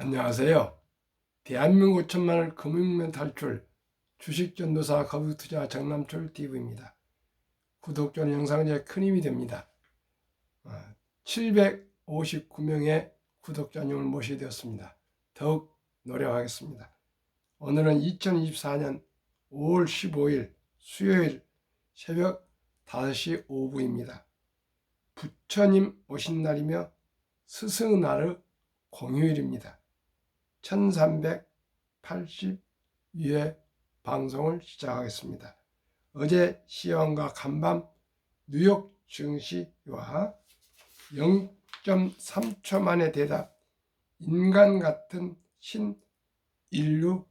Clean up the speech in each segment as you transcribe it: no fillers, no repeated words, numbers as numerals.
안녕하세요. 대한민국 천만을 금융면 탈출 주식전도사 거북투자 정남철 TV입니다. 구독자 영상에 큰 힘이 됩니다. 759명의 구독자님을 모시게 되었습니다. 더욱 노력하겠습니다. 오늘은 2024년 5월 15일 수요일 새벽 5시 5분입니다. 부처님 오신 날이며 스승날의 공휴일입니다. 1382회 방송을 시작하겠습니다. 어제 시황과 간밤 뉴욕 증시와 0.3초 만의 대답, 인간 같은 신인류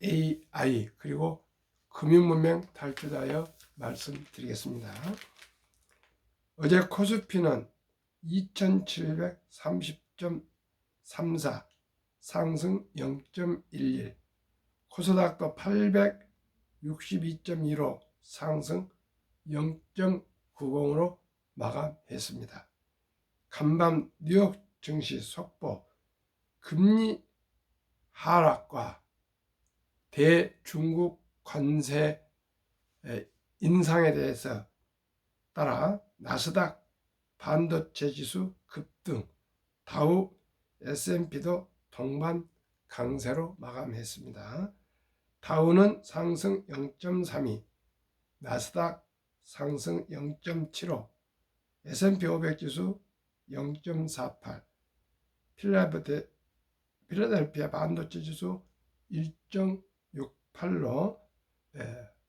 AI 그리고 금융문명 탈출하여 말씀드리겠습니다. 어제 코스피는 2730.34 상승 0.11, 코스닥도 862.15 상승 0.90으로 마감했습니다. 간밤 뉴욕 증시 속보 금리 하락과 대중국 관세 인상에 대해서 따라 나스닥 반도체 지수 급등, 다우 S&P도 동반 강세로 마감했습니다. 다우는 상승 0.32, 나스닥 상승 0.75, S&P 500 지수 0.48, 필라델피아 반도체 지수 1.68로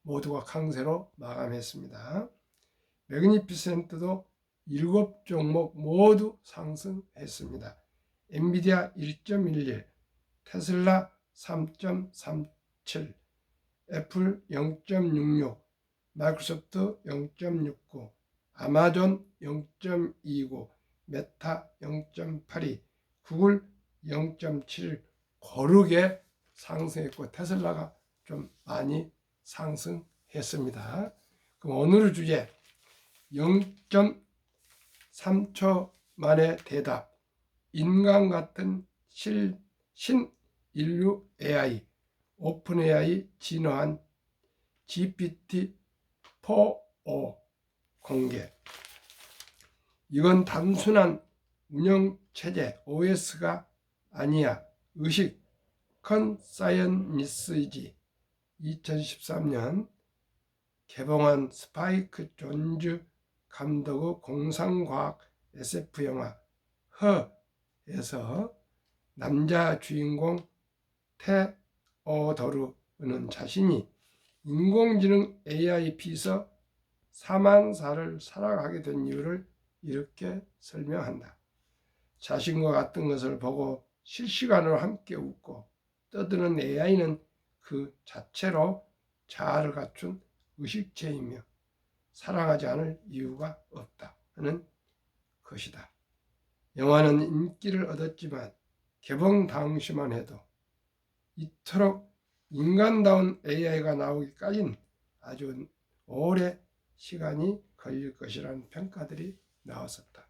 모두가 강세로 마감했습니다. 매그니피센트도 7종목 모두 상승했습니다. 엔비디아 1.11, 테슬라 3.37, 애플 0.66, 마이크로소프트 0.69, 아마존 0.29, 메타 0.82, 구글 0.7 고르게 상승했고 테슬라가 좀 많이 상승했습니다. 그럼 오늘의 주제 0.3초 만의 대답, 인간 같은 신인류 AI, 오픈 AI 진화한 GPT-4o 공개. 이건 단순한 운영체제 OS가 아니야. 의식 컨사이언니스이지. 2013년 개봉한 스파이크 존즈 감독의 공상과학 SF 영화 허에서 남자 주인공 테오도르는 자신이 인공지능 AI 비서 사만사를 살아가게 된 이유를 이렇게 설명한다. 자신과 같은 것을 보고 실시간으로 함께 웃고 떠드는 AI는 그 자체로 자아를 갖춘 의식체이며 사랑하지 않을 이유가 없다 하는 것이다. 영화는 인기를 얻었지만 개봉 당시만 해도 이토록 인간다운 AI가 나오기까지는 아주 오래 시간이 걸릴 것이라는 평가들이 나왔었다.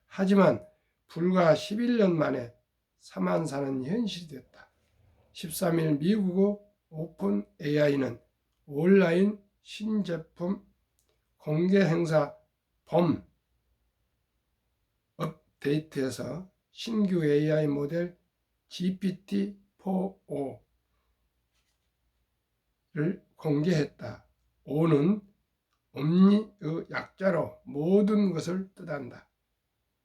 하지만 불과 11년 만에 사만사는 현실이 됐다. 13일 미국의 오픈 AI는 온라인 신제품 공개 행사 봄 업데이트에서 신규 AI 모델 GPT-4o를 공개했다. o는 옴니의 약자로 모든 것을 뜻한다.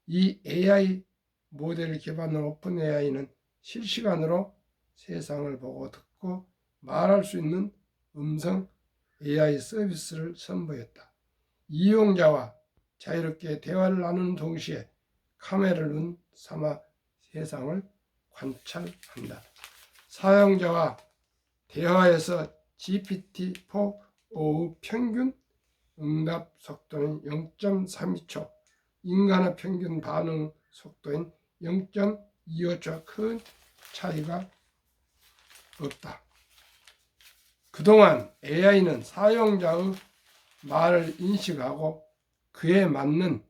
이 AI 모델을 기반으로 오픈 AI는 실시간으로 세상을 보고 듣고 말할 수 있는 음성 AI 서비스를 선보였다. 이용자와 자유롭게 대화를 나누는 동시에 카메라를 눈 삼아 세상을 관찰한다. 사용자와 대화에서 GPT-4o의 평균 응답 속도는 0.32초, 인간의 평균 반응 속도인 0.25초 큰 차이가 없다. 그동안 AI는 사용자의 말을 인식하고 그에 맞는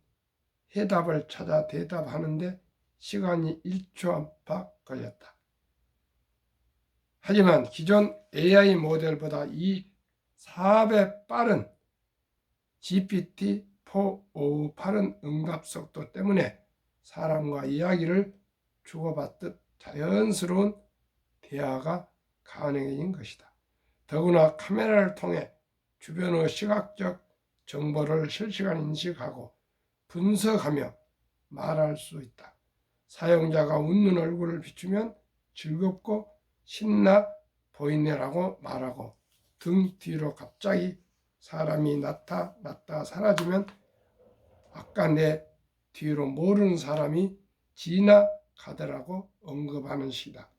해답을 찾아 대답하는데 시간이 1초 안팎 걸렸다. 하지만 기존 AI 모델보다 이 4배 빠른 GPT-4o 빠른 응답 속도 때문에 사람과 이야기를 주고받듯 자연스러운 대화가 가능해진 것이다. 더구나 카메라를 통해 주변의 시각적 정보를 실시간 인식하고 분석하며 말할 수 있다. 사용자가 웃는 얼굴을 비추면 즐겁고 신나 보이네라고 말하고 등 뒤로 갑자기 사람이 나타났다 사라지면 아까 내 뒤로 모르는 사람이 지나가더라고 언급하는 시다.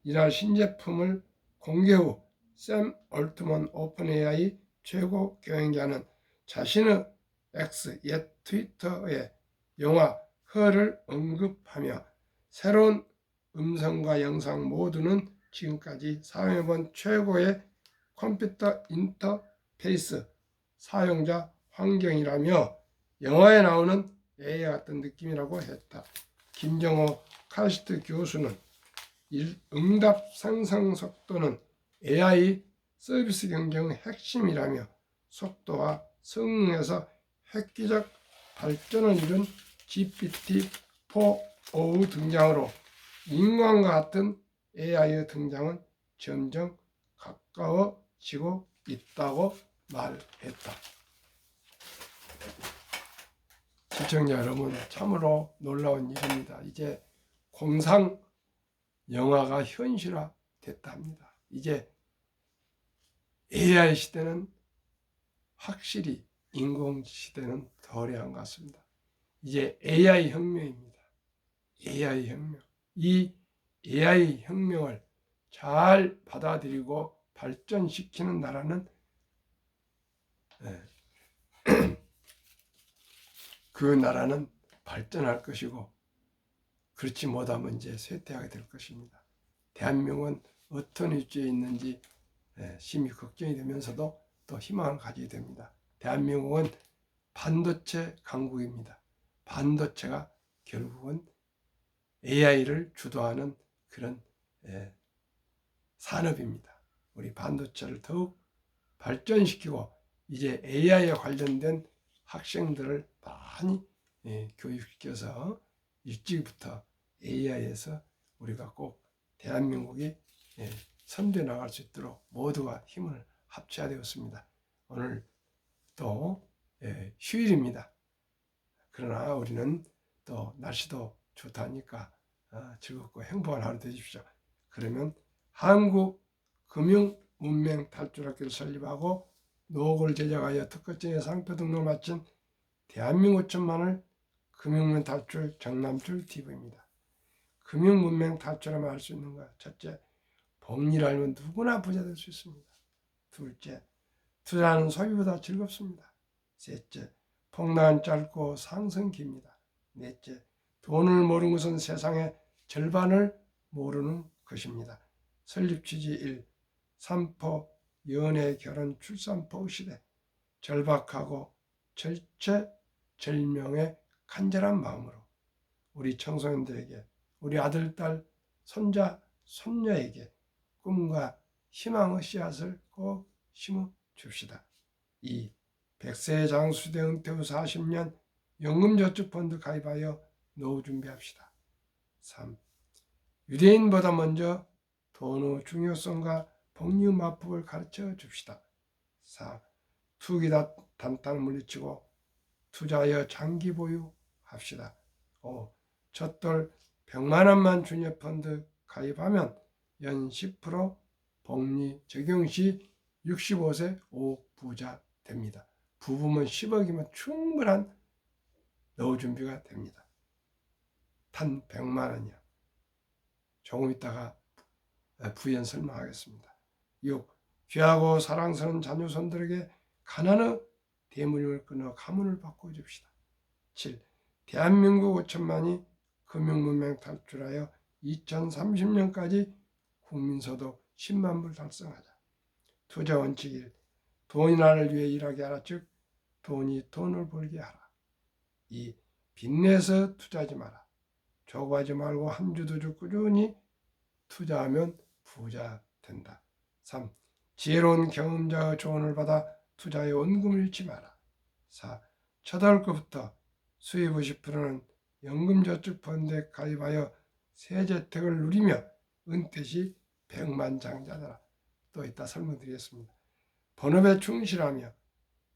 이날 신제품을 공개 후 샘 올트먼 오픈 AI 최고 경영자는 자신의 X 옛 트위터에 영화 허를 언급하며 새로운 음성과 영상 모두는 지금까지 사용해본 최고의 컴퓨터 인터페이스 사용자 환경이라며 영화에 나오는 AI 같은 느낌이라고 했다. 김정호 카스트 교수는 응답 상승 속도는 AI 서비스 경쟁의 핵심이라며 속도와 성능에서 획기적 발전을 이룬 GPT-4o 등장으로 인간과 같은 AI의 등장은 점점 가까워지고 있다고 말했다. 시청자 여러분, 참으로 놀라운 일입니다. 이제 공상 영화가 현실화 됐다 합니다. 이제 AI 시대는 확실히 인공 시대는 덜해한 것 같습니다. 이제 AI 혁명입니다. AI 혁명. 이 AI 혁명을 잘 받아들이고 발전시키는 나라는 그 나라는 발전할 것이고 그렇지 못하면 이제 쇠퇴하게 될 것입니다. 대한민국은 어떤 위치에 있는지 심히 걱정이 되면서도 또 희망을 가지게 됩니다. 대한민국은 반도체 강국입니다. 반도체가 결국은 AI를 주도하는 그런 산업입니다. 우리 반도체를 더욱 발전시키고 이제 AI에 관련된 학생들을 많이 교육시켜서 일찍부터 AI에서 우리가 꼭 대한민국이 선두에 나갈 수 있도록 모두가 힘을 합쳐야 되었습니다. 오늘 또 휴일입니다. 그러나 우리는 또 날씨도 좋다니까 즐겁고 행복한 하루 되십시오. 그러면 한국금융문맹탈출학교를 설립하고 노고를 제작하여 특허증의 상표 등록을 마친 대한민국 천만을 금융문 탈출 정남출 TV입니다. 금융문맹 탈출하면 할 수 있는 것. 첫째, 복리를 알면 누구나 부자 될 수 있습니다. 둘째, 투자하는 소비보다 즐겁습니다. 셋째, 폭락은 짧고 상승 깁니다. 넷째, 돈을 모르는 것은 세상의 절반을 모르는 것입니다. 설립 취지 1. 삼포, 연애, 결혼, 출산포 시대. 절박하고 절체절명의 간절한 마음으로 우리 청소년들에게, 우리 아들, 딸, 손자, 손녀에게 꿈과 희망의 씨앗을 꼭 심어 줍시다. 2. 100세 장수대 은퇴 후 40년 연금저축펀드 가입하여 노후 준비합시다. 3. 유대인보다 먼저 돈의 중요성과 복리 마법을 가르쳐 줍시다. 4. 투기 단타를 물리치고 투자하여 장기 보유합시다. 5. 첫돌 100만 원만 주녀펀드 가입하면 연 10% 복리 적용 시 65세 5부자 됩니다. 부부면 10억이면 충분한 노후 준비가 됩니다. 단 100만 원이야. 조금 있다가 부연 설명하겠습니다. 6. 귀하고 사랑스러운 자녀손들에게 가난의 대물림을 끊어 가문을 바꿔줍시다. 7. 대한민국 5천만이 금융문맹 탈출하여 2030년까지 국민소득 10만 불 달성하자. 투자 원칙 1. 돈이 나를 위해 일하게 하라. 즉 돈이 돈을 벌게 하라. 2. 빚내서 투자하지 마라. 조구하지 말고 한 주 두 주 꾸준히 투자하면 부자 된다. 3. 지혜로운 경험자의 조언을 받아 투자에 원금을 잃지 마라. 4. 쳐다올 것부터 수입 50%는 연금저축펀드에 가입하여 세제혜택을 누리며 은퇴 시 백만장자되라. 또 이따 설명드리겠습니다. 본업에 충실하며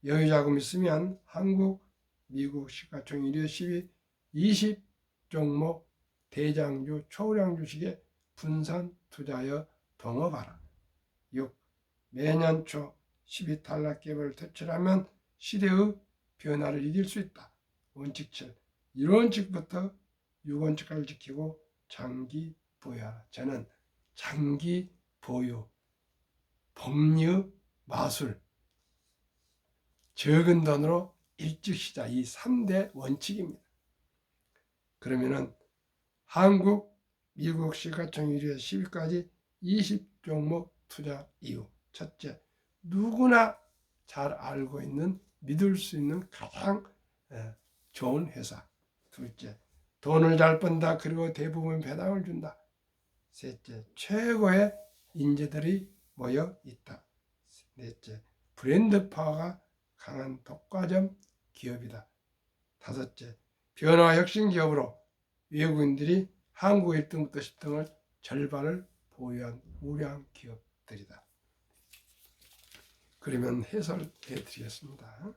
여유자금 있으면 한국, 미국 시가총 1위 10위 20종목 대장주, 초우량 주식에 분산 투자하여 동업하라. 6. 매년 초 12탈락기업을 퇴출하면 시대의 변화를 이길 수 있다. 원칙 7. 1원칙부터 6원칙까지 지키고 장기 보유하라. 저는 장기 보유, 복리의 마술, 적은 돈으로 일찍 시작, 이 3대 원칙입니다. 그러면은 한국, 미국 시가총 1위에 10위까지 20종목 투자 이유. 첫째, 누구나 잘 알고 있는, 믿을 수 있는 가장 좋은 회사. 둘째, 돈을 잘 번다. 그리고 대부분 배당을 준다. 셋째, 최고의 인재들이 모여 있다. 넷째, 브랜드 파워가 강한 독과점 기업이다. 다섯째, 변화 혁신 기업으로 외국인들이 한국 1등부터 10등을 절반을 보유한 우량 기업들이다. 그러면 해설해 드리겠습니다.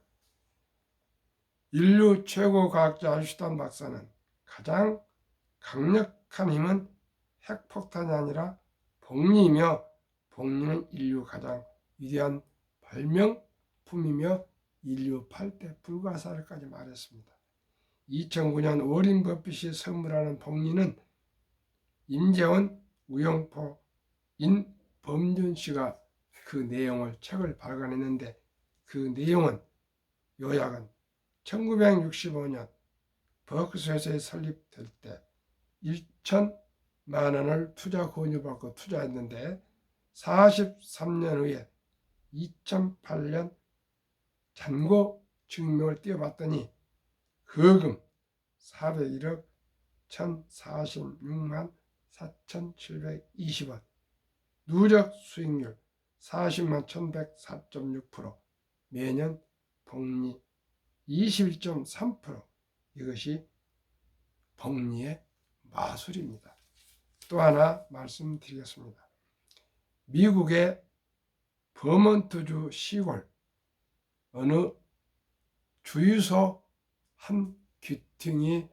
인류 최고 과학자 아인슈타인 박사는 가장 강력한 힘은 핵폭탄이 아니라 복리이며, 복리는 인류 가장 위대한 발명품이며 인류 8대 불가사리까지 말했습니다. 2009년 워린 버핏이 선물하는 복리는 임재원, 우영포, 인범준 씨가 그 내용을 책을 발간했는데, 그 내용은 요약은 1965년 버크셔에서 설립될 때 1천만 원을 투자 권유받고 투자했는데 43년 후에 2008년 잔고 증명을 띄워봤더니 거금 401억 1046만 4,720원, 누적 수익률 40만 1104.6%, 매년 복리 21.3%, 이것이 복리의 마술입니다. 또 하나 말씀드리겠습니다. 미국의 버몬트주 시골 어느 주유소 한 귀퉁이에서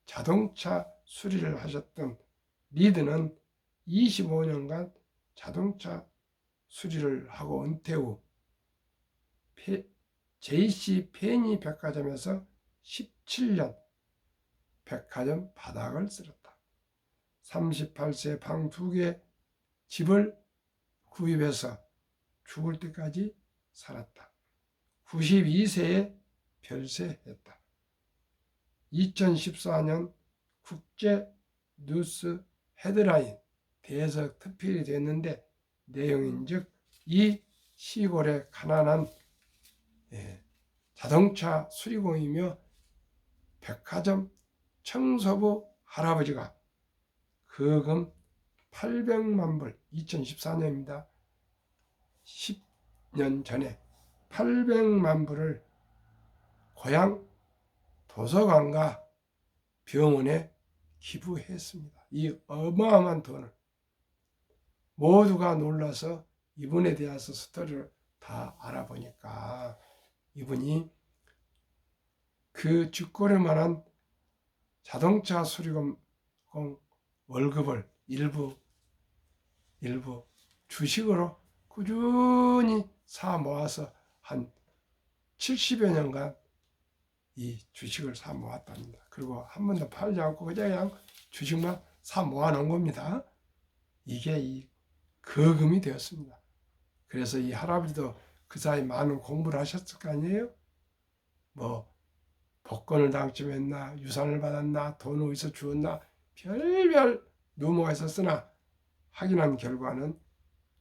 자동차 수리를 하셨던 리드는 25년간 자동차 수리를 하고 은퇴 후 JC 페니 백화점에서 17년 백화점 바닥을 쓸었다. 38세 방 2개 집을 구입해서 죽을 때까지 살았다. 92세에 별세했다. 2014년 국제 뉴스 헤드라인 대석 특필이 됐는데, 내용인즉 이 시골의 가난한 자동차 수리공이며 백화점 청소부 할아버지가 거금 800만 불, 2014년입니다. 10년 전에 800만 불을 고향 도서관과 병원에 기부했습니다. 이 어마어마한 돈을 모두가 놀라서 이분에 대해서 스토리를 다 알아보니까 이분이 그 쥐꼬리 만한 자동차 수리공 월급을 일부 주식으로 꾸준히 사 모아서 한 70여 년간 이 주식을 사 모았답니다. 그리고 한 번도 팔지 않고 그냥 주식만 사 모아 놓은 겁니다. 이게 이 거금이 되었습니다. 그래서 이 할아버지도 그 사이 많은 공부를 하셨을 거 아니에요? 뭐 복권을 당첨했나, 유산을 받았나, 돈을 어디서 주었나, 별별 루머가 있었으나 확인한 결과는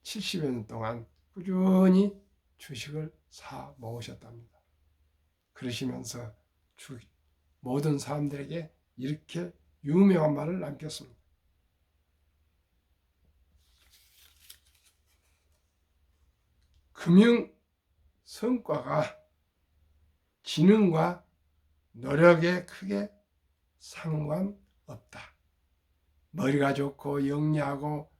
70여 년 동안 꾸준히 주식을 사 모으셨답니다. 그러시면서 모든 사람들에게 이렇게 유명한 말을 남겼습니다. 금융 성과가 지능과 노력에 크게 상관없다. 머리가 좋고 영리하고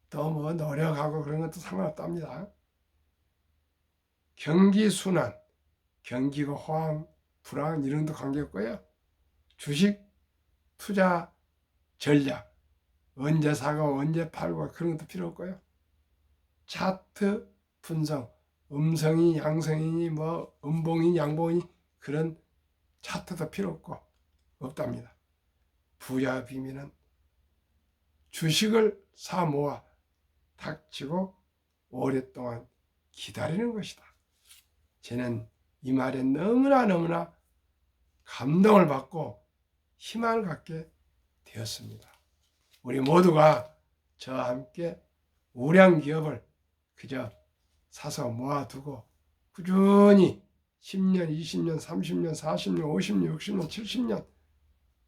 또 뭐 노력하고 그런 것도 상관없답니다. 경기 순환, 경기가 호황, 불황 이런 것도 관계없고요. 주식 투자 전략, 언제 사고 언제 팔고 그런 것도 필요 없고요. 차트 분석, 음성이 양성이니 뭐 음봉이 양봉이 그런 차트도 필요 없고 없답니다. 부자 비밀은 주식을 사 모아 닥치고 오랫동안 기다리는 것이다. 저는 이 말에 너무나 감동을 받고 희망을 갖게 되었습니다. 우리 모두가 저와 함께 우량 기업을 그저 사서 모아두고 꾸준히 10년, 20년, 30년, 40년, 50년, 60년, 70년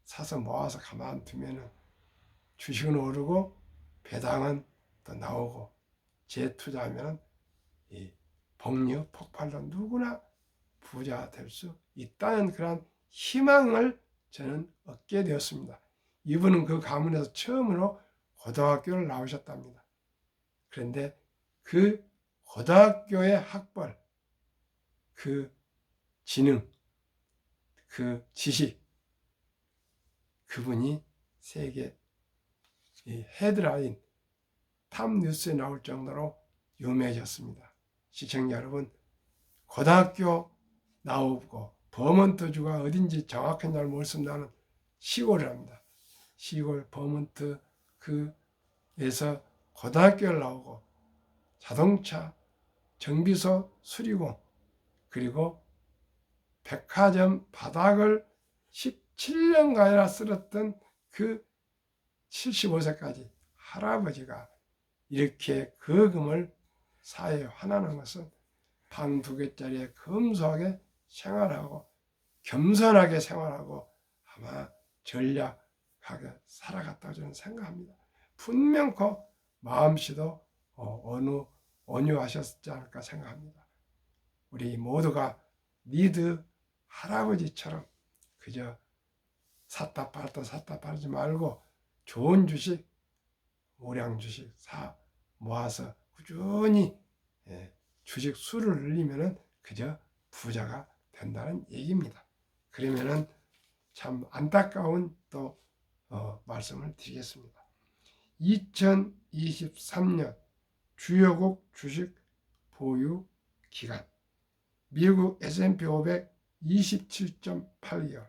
사서 모아서 가만 두면은 주식은 오르고 배당은 또 나오고 재투자하면 이 복리 폭발로 누구나 부자 될 수 있다는 그런 희망을 저는 얻게 되었습니다. 이분은 그 가문에서 처음으로 고등학교를 나오셨답니다. 그런데 그 고등학교의 학벌, 그 지능, 그 지식, 그분이 세계 헤드라인 탑뉴스에 나올 정도로 유명해졌습니다. 시청자 여러분, 고등학교 나오고 버몬트주가 어딘지 정확한 잘 모르겠습니다. 나는 시골을 합니다. 시골 버몬트 그에서 고등학교를 나오고 자동차 정비소 수리공 그리고 백화점 바닥을 17년가량 쓸었던 그 75세까지 할아버지가 이렇게 거금을 사회에 환원한 것은 방 2개짜리에 검소하게 생활하고 겸손하게 생활하고 아마 전략하게 살아갔다고 저는 생각합니다. 분명코 마음씨도 어느 온유하셨지 않을까 생각합니다. 우리 모두가 니드 할아버지처럼 그저 샀다 팔지 말고 좋은 주식, 우량 주식 사 모아서 꾸준히 주식 수를 늘리면은 그저 부자가 된다는 얘기입니다. 그러면은 참 안타까운 또 말씀을 드리겠습니다. 2023년 주요국 주식 보유 기간 미국 S&P 500 27.8개월,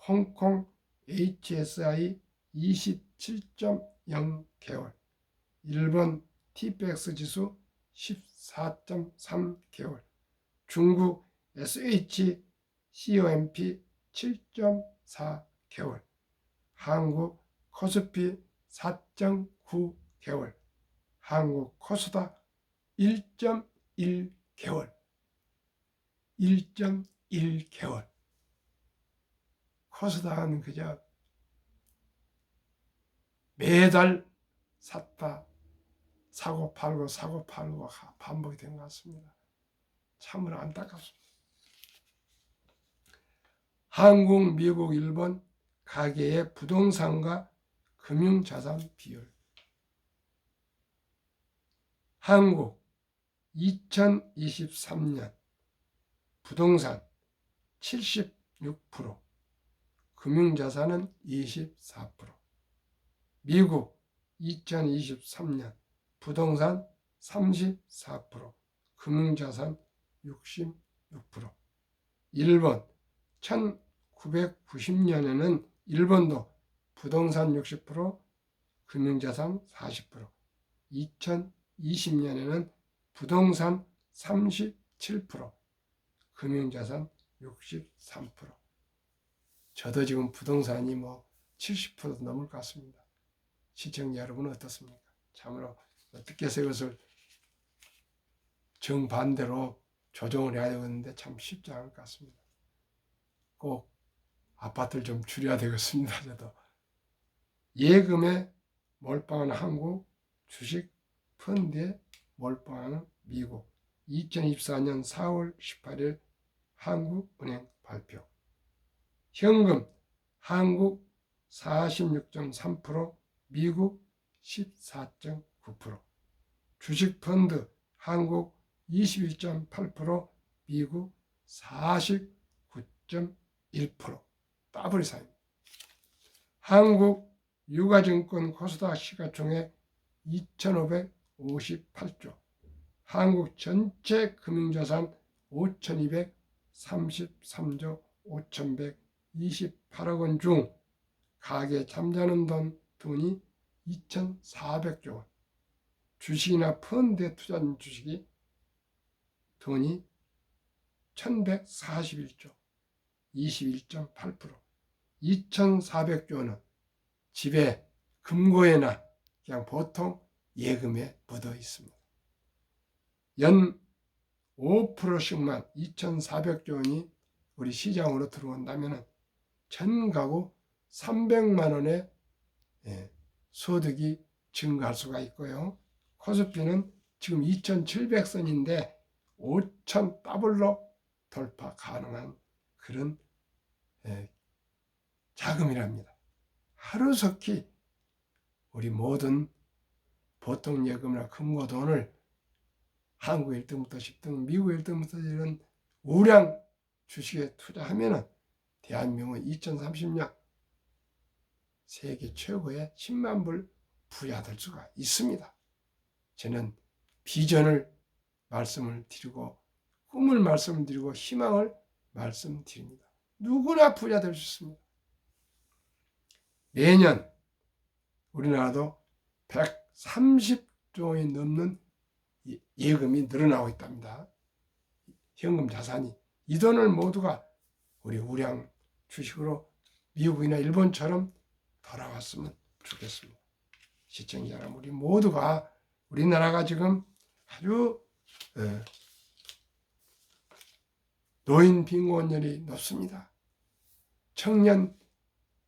홍콩 HSI 27.0개월, 일본 TPX 지수 14.3개월, 중국 SHCOMP 7.4개월, 한국 코스피 4.9개월, 한국 코스닥 1.1개월, 1.1개월. 코스닥은 그저 매달 샀다 사고 팔고 반복이 된 것 같습니다. 참으로 안타깝습니다. 한국, 미국, 일본 가계의 부동산과 금융자산 비율. 한국 2023년 부동산 76%, 금융자산은 24%. 미국 2023년 부동산 34%, 금융자산 66%. 일본 1990년에는 일본도 부동산 60%, 금융자산 40%. 2020년에는 부동산 37%, 금융자산 63%. 저도 지금 부동산이 70%도 넘을 것 같습니다. 시청자 여러분은 어떻습니까? 참으로 어떻게 해서 이것을 정반대로 조정을 해야 되는데 참 쉽지 않을 것 같습니다. 꼭 아파트를 좀 줄여야 되겠습니다. 저도 예금에 몰빵한 한국 주식 펀드에 몰빵하는 미국 2024년 4월 18일 한국은행 발표. 현금 한국 46.3%, 미국 14.9%. 주식펀드 한국 22.8%, 미국 49.1%. 더블 이상입니다. 한국 유가증권 코스닥 시가총액 2,558조, 한국 전체 금융자산 5,233조 5,128억 원 중 가계 잠자는 돈이 2,400조 원, 주식이나 펀드에 투자한 주식이 돈이 1,141조 21.8%. 2,400조 원은 집에 금고에나 그냥 보통 예금에 묻어 있습니다. 연 5%씩만 2,400조 원이 우리 시장으로 들어온다면 전 가구 300만 원의 소득이 증가할 수가 있고요. 코스피는 지금 2,700선인데 5,000 더블로 돌파 가능한 그런 자금이랍니다. 하루속히 우리 모든 보통 예금이나 금고 돈을 한국 1등부터 10등, 미국 1등부터 이런 우량 주식에 투자하면 대한민국은 2030년 세계 최고의 10만 불 부자 될 수가 있습니다. 저는 비전을 말씀을 드리고 꿈을 말씀을 드리고 희망을 말씀드립니다. 누구나 부자 될 수 있습니다. 매년 우리나라도 130조 원이 넘는 예금이 늘어나고 있답니다. 현금 자산이. 이 돈을 모두가 우리 우량 주식으로 미국이나 일본처럼 돌아왔으면 좋겠습니다. 시청자 여러분, 우리 모두가 우리나라가 지금 아주 노인 빈곤율이 높습니다. 청년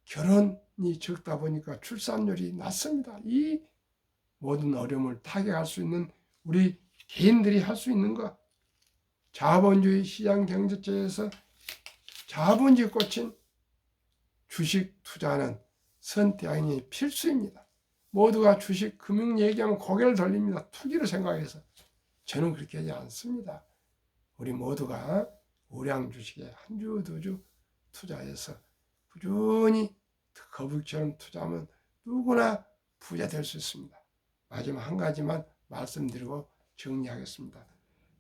결혼이 적다 보니까 출산율이 낮습니다. 이 모든 어려움을 타개할 수 있는 우리 개인들이 할 수 있는 것, 자본주의 시장 경제체에서 자본주의 꽂힌 주식 투자는 선택이 필수입니다. 모두가 주식 금융 얘기하면 고개를 돌립니다. 투기로 생각해서. 저는 그렇게 하지 않습니다. 우리 모두가 우량 주식에 한 주, 두 주 투자해서 꾸준히 거북이처럼 투자하면 누구나 부자 될 수 있습니다. 마지막 한 가지만 말씀드리고 정리하겠습니다.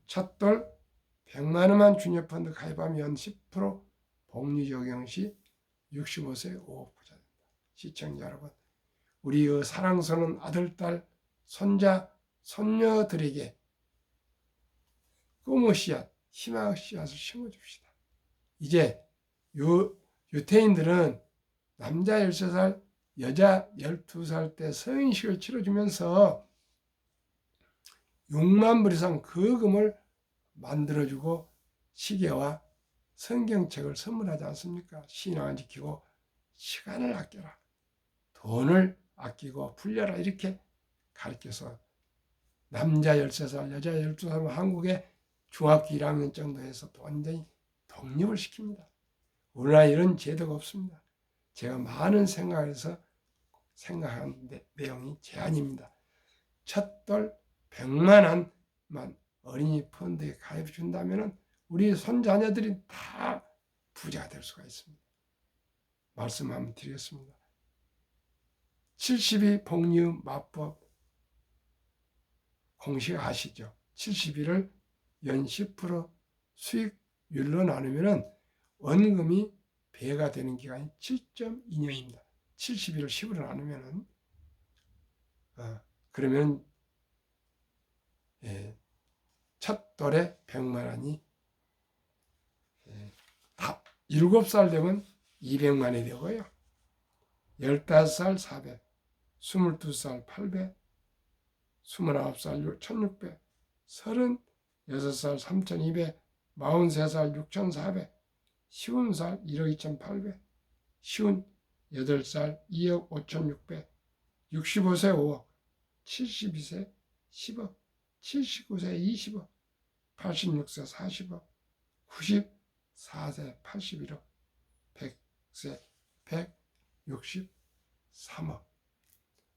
첫돌 100만 원만 주녀펀드 가입하면 연 10% 복리 적용 시 65세 5억 부자 된다. 시청자 여러분, 우리의 사랑스러운 아들, 딸, 손자, 손녀들에게 꿈의 씨앗, 희망의 씨앗을 심어줍시다. 이제 유태인들은 남자 13살, 여자 12살 때 성인식을 치러주면서 6만 불 이상 거금을 만들어주고 시계와 성경책을 선물하지 않습니까? 신앙을 지키고 시간을 아껴라. 돈을 아끼고 불려라. 이렇게 가르쳐서 남자 13살, 여자 12살 한국의 중학교 1학년 정도에서 완전히 독립을 시킵니다. 우리나라에 이런 제도가 없습니다. 제가 많은 생각에서 생각한 내용이 제안입니다. 첫돌 100만 원만 어린이 펀드에 가입해 준다면 우리 손자녀들이 다 부자가 될 수가 있습니다. 말씀 한번 드리겠습니다. 72 복리의 마법 공식 아시죠? 72를 연 10% 수익률로 나누면 원금이 배가 되는 기간이 7.2년입니다. 72를 10으로 나누면 그러면 첫 돌에 100만 원이 7살 되면 200만 원이 되고요. 15살 400, 22살 800, 29살 1600, 36살 3200, 43살 6400, 50살 1억 2800, 58살 2억 5600, 65세 5억, 72세 10억, 79세 20억, 86세 40억, 94세 81억, 100세 163억.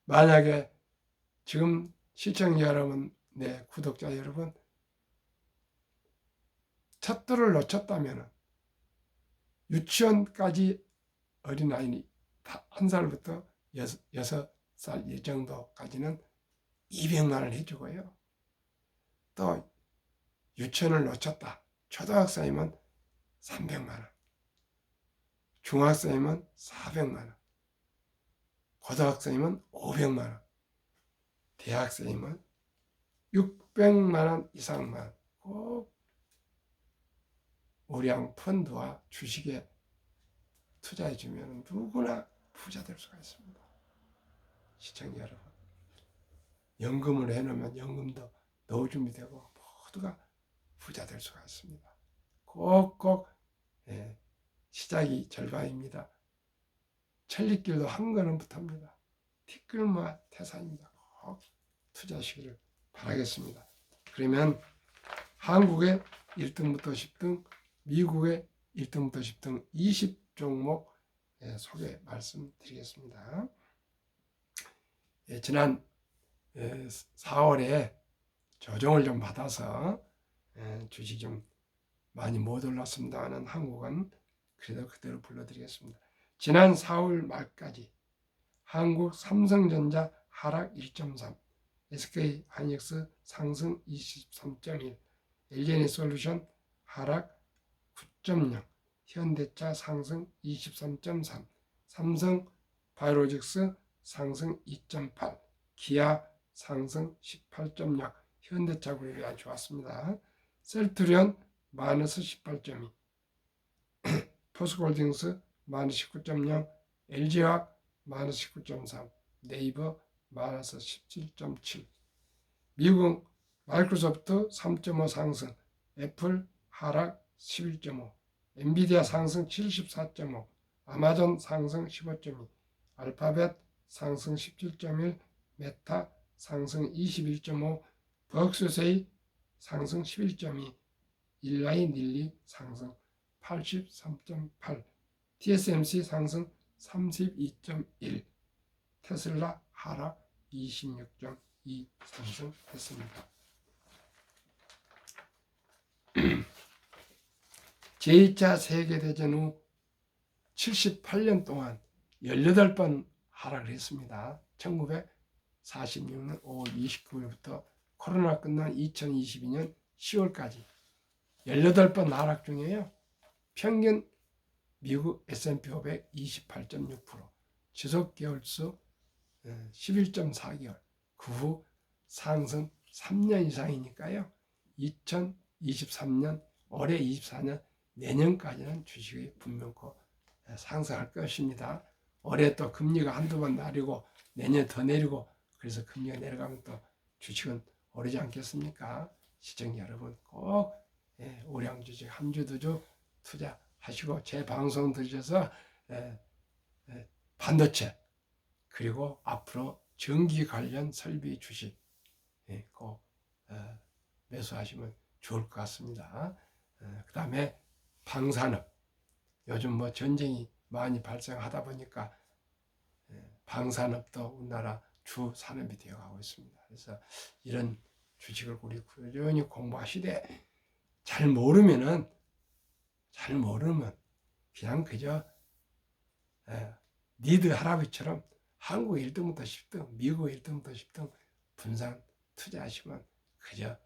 만약에 지금 시청자 여러분, 네, 구독자 여러분, 첫돌을 놓쳤다면 유치원까지 어린아이 한 살부터 6살 이 정도까지는 200만 원 해주고요. 또 유치원을 놓쳤다. 초등학생이면 300만 원, 중학생이면 400만 원, 고등학생이면 500만 원, 대학생이면 600만 원 이상만 꼭 우량 펀드와 주식에 투자해 주면 누구나 부자 될 수가 있습니다. 시청자 여러분, 연금을 해놓으면 연금도 넣을 준비되고 모두가 부자 될 수가 있습니다. 꼭꼭 시작이 절반입니다. 천리길도 한 걸음 붙합니다. 티끌모아 태산입니다. 꼭 투자하시기를 바라겠습니다. 그러면 한국의 1등부터 10등, 미국의 1등부터 10등 20종목 소개 말씀드리겠습니다. 지난 4월에 조정을 좀 받아서 주식이 좀 많이 못 올랐습니다만 한국은 그래도 그대로 불러드리겠습니다. 지난 4월 말까지 한국 삼성전자 하락 1.3, SK하이닉스 상승 23.1, LG에너지솔루션 하락 9.0, 현대차 상승 23.3, 삼성바이오로직스 상승 2.8, 기아 상승 18.0, 현대차 그룹이 아주 좋았습니다. 셀트리온 마이너스 18.2, 포스코홀딩스 마이너스 19.0, LG화학 마이너스 19.3, 네이버 마이너스 17.7, 미국 마이크로소프트 3.5 상승, 애플 하락 11.5, 엔비디아 상승 74.5, 아마존 상승 15.2, 알파벳 상승 17.1, 메타 상승 21.5, 버크셔세이 상승 11.2, 일라이 닐리 상승 83.8, TSMC 상승 32.1, 테슬라 하락 26.2 상승했습니다. 제2차 세계대전 후 78년 동안 18번 하락을 했습니다. 1946년 5월 29일부터 코로나 끝난 2022년 10월까지 18번 하락 중에요. 평균 미국 S&P 500 28.6%, 지속 개월수 11.4개월, 그 후 상승 3년 이상이니까요. 2023년, 올해 24년, 내년까지는 주식이 분명코 상승할 것입니다. 올해 또 금리가 한두 번 내리고 내년 더 내리고 그래서 금리가 내려가면 또 주식은 오르지 않겠습니까? 시청자 여러분 꼭 우량 주식 한 주 두 주 투자하시고 제 방송 들으셔서 반도체 그리고 앞으로 전기 관련 설비 주식 꼭 매수하시면 좋을 것 같습니다. 그 다음에 방산업, 요즘 뭐 전쟁이 많이 발생하다 보니까 방산업도 우리나라 주 산업이 되어가고 있습니다. 그래서 이런 주식을 우리 꾸준히 공부하시되 잘 모르면 그냥 그저 니드 할아버지처럼 한국 1등부터 10등, 미국 1등부터 10등 분산 투자하시면 그저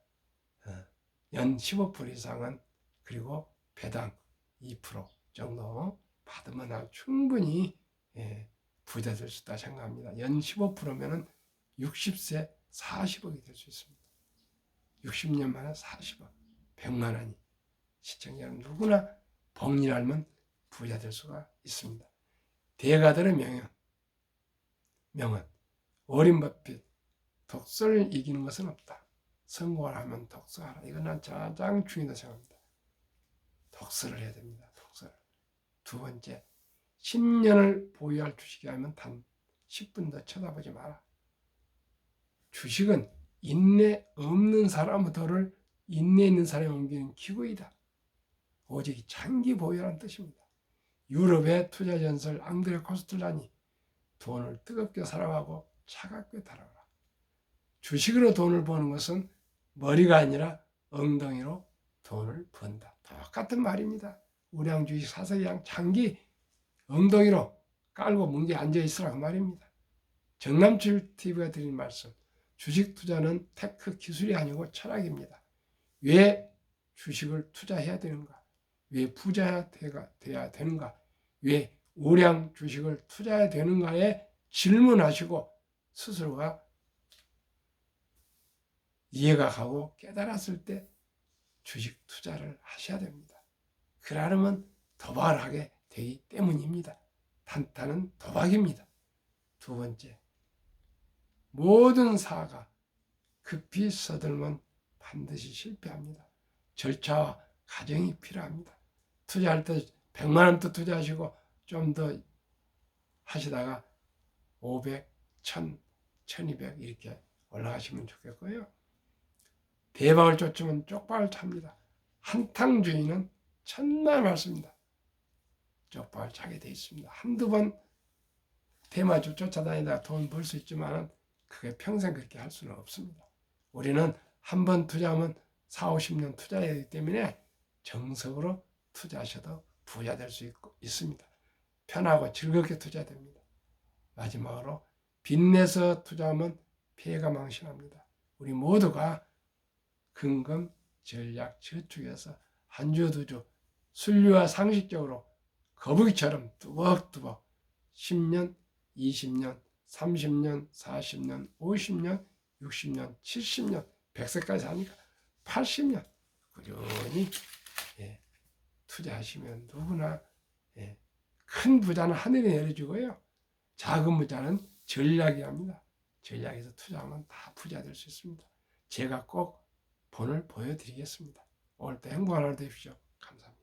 연 15% 이상은 그리고 배당 2% 정도 받으면 충분히 부자 될 수 있다 생각합니다. 연 15%면은 60세 40억이 될 수 있습니다. 60년 만에 40억, 100만 원이 시청자 여러분 누구나 복리하면 부자 될 수가 있습니다. 대가들의 명언 워렌 버핏, 독서를 이기는 것은 없다. 성공을 하면 독서하라. 이건 난 가장 중요하다고 생각합니다. 독서를 해야 됩니다. 독서를. 두 번째, 10년을 보유할 주식이 아니면 단 10분도 쳐다보지 마라. 주식은 인내 없는 사람부터를 인내 있는 사람에 옮기는 기구이다. 오직 장기 보유라는 뜻입니다. 유럽의 투자 전설 앙드레 코스틀란이 돈을 뜨겁게 사랑하고 차갑게 다뤄라. 주식으로 돈을 버는 것은 머리가 아니라 엉덩이로 돈을 번다. 똑같은 말입니다. 우량 주식 사석이랑 장기 엉덩이로 깔고 뭉개 앉아있으라 그 말입니다. 정남출 TV가 드린 말씀, 주식 투자는 테크 기술이 아니고 철학입니다. 왜 주식을 투자해야 되는가? 왜 부자야 돼야 되는가? 왜 우량 주식을 투자해야 되는가에 질문하시고 스스로가 이해가 가고 깨달았을 때 주식 투자를 하셔야 됩니다. 그러려면 도박을 하게 되기 때문입니다. 단타는 도박입니다. 두 번째, 모든 사가 급히 서둘면 반드시 실패합니다. 절차와 과정이 필요합니다. 투자할 때 100만 원도 투자하시고 좀 더 하시다가 500, 1000, 1200 이렇게 올라가시면 좋겠고요. 대박을 쫓으면 쪽박을 찹니다. 한탕주의는 천만 말씀입니다. 쪽박을 차게 돼 있습니다. 한두 번 대마주 쫓아다니다가 돈 벌 수 있지만 그게 평생 그렇게 할 수는 없습니다. 우리는 한 번 투자하면 4, 50년 투자해야 하기 때문에 정석으로 투자하셔도 부자 될 수 있습니다. 편하고 즐겁게 투자됩니다. 마지막으로 빚내서 투자하면 피해가 망신합니다. 우리 모두가 근금, 전략, 저축해서 한 주, 두 주 순리와 상식적으로 거북이처럼 뚜벅뚜벅 10년, 20년, 30년, 40년, 50년, 60년, 70년, 100세까지 사니까 80년 꾸준히 투자하시면 누구나 큰 부자는 하늘이 내려주고요. 작은 부자는 전략이 합니다. 전략에서 투자하면 다 부자 될 수 있습니다. 제가 꼭 본을 보여드리겠습니다. 오늘도 행복한 하루 되십시오. 감사합니다.